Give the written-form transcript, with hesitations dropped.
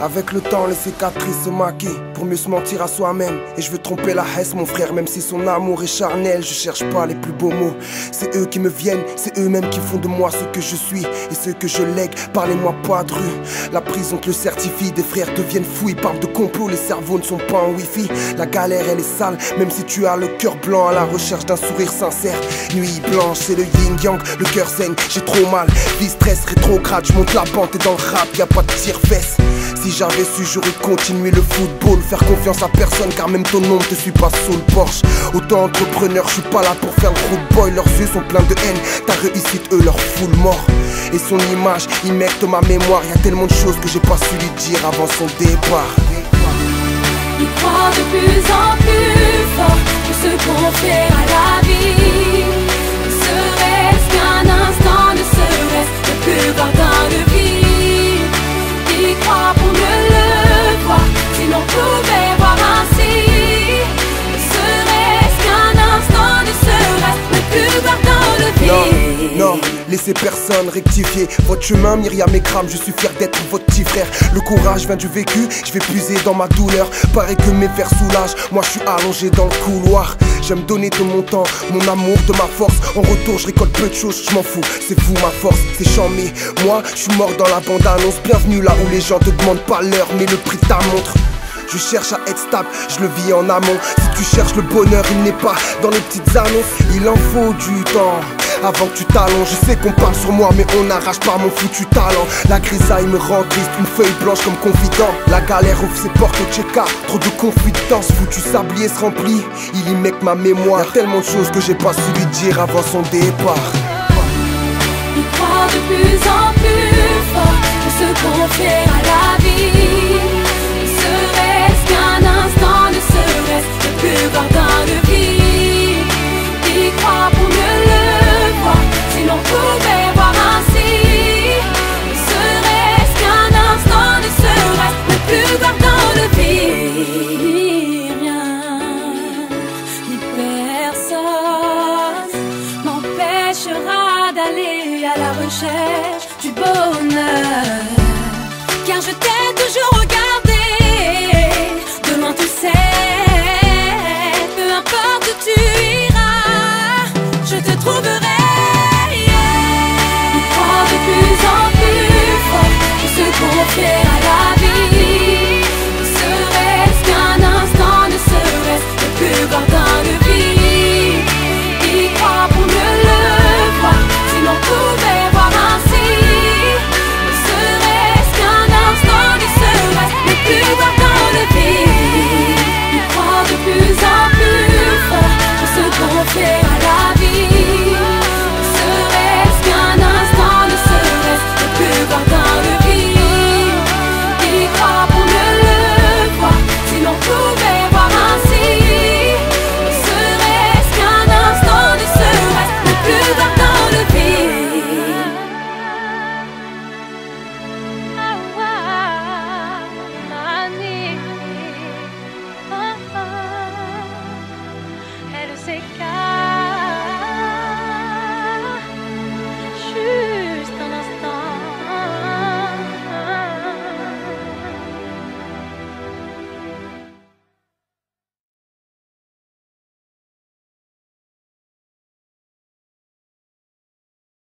Avec le temps, les cicatrices se maquillent pour mieux se mentir à soi-même. Et je veux tromper la Hesse, mon frère, même si son amour est charnel. Je cherche pas les plus beaux mots, c'est eux qui me viennent. C'est eux-mêmes qui font de moi ce que je suis et ce que je lègue. Parlez-moi pas de rue, la prison te le certifie. Des frères deviennent fous, ils parlent de complot. Les cerveaux ne sont pas en wifi. La galère elle est sale, même si tu as le cœur blanc. À la recherche d'un sourire sincère. Nuit blanche, c'est le yin-yang, le cœur zen. J'ai trop mal, vie stress, rétrograde. Je monte la pente et dans le rap, y a pas de tire-fesse. Si j'avais su, j'aurais continué le football. Faire confiance à personne car même ton nom ne te suit pas sous le Porsche. Autant entrepreneur, je suis pas là pour faire le road boy. Leurs yeux sont pleins de haine, ta réussite eux leur fout le mort. Et son image, il mecte ma mémoire. Y'a tellement de choses que j'ai pas su lui dire avant son départ. Il croit de plus en plus fort que ce qu'on fait à la vie. Ne serait-ce qu'un instant, ne serait-ce le plus ardent de vie. Il croit pour mieux le voir, si l'on pouvait voir ainsi. Ne serait-ce qu'un instant, ne serait-ce le plus ardent de vie. Non, laissez personne rectifier votre chemin, Myriam et Kram, je suis fier d'être votre petit frère. Le courage vient du vécu, je vais puiser dans ma douleur. Paraît que mes vers soulagent, moi je suis allongé dans le couloir. J'aime donner de mon temps, mon amour, de ma force. En retour je récolte peu de choses, je m'en fous, c'est vous ma force, c'est chambé. Moi je suis mort dans la bande-annonce, bienvenue là où les gens te demandent pas l'heure mais le prix de ta montre. Je cherche à être stable, je le vis en amont. Si tu cherches le bonheur, il n'est pas dans les petites annonces. Il en faut du temps avant que tu t'allonges. Je sais qu'on parle sur moi mais on n'arrache pas mon foutu talent. La grisaille me rend triste, une feuille blanche comme confident. La galère ouvre ses portes au check-up, trop de confidence. Foutu sablier se remplit, il y met que ma mémoire. Y'a tellement de choses que j'ai pas su lui dire avant son départ. Il croit de plus en plus fort que ce qu'on fait à la vie. Ne serait-ce qu'un instant, ne serait-ce le plus ardent de vie. Il croit pour mieux le voir, si l'on pouvait voir ainsi. Ne serait-ce qu'un instant, ne serait-ce le plus ardent de vie. Rien ni personne m'empêchera d'aller à la recherche du bonheur. Car je t'ai toujours regardé, de loin tu sais, peu importe où tu iras, je te trouverai. Il croit de plus en plus fort que ce qu'on fait à la vie. Ne serait-ce qu'un instant, ne serait-ce le plus ardent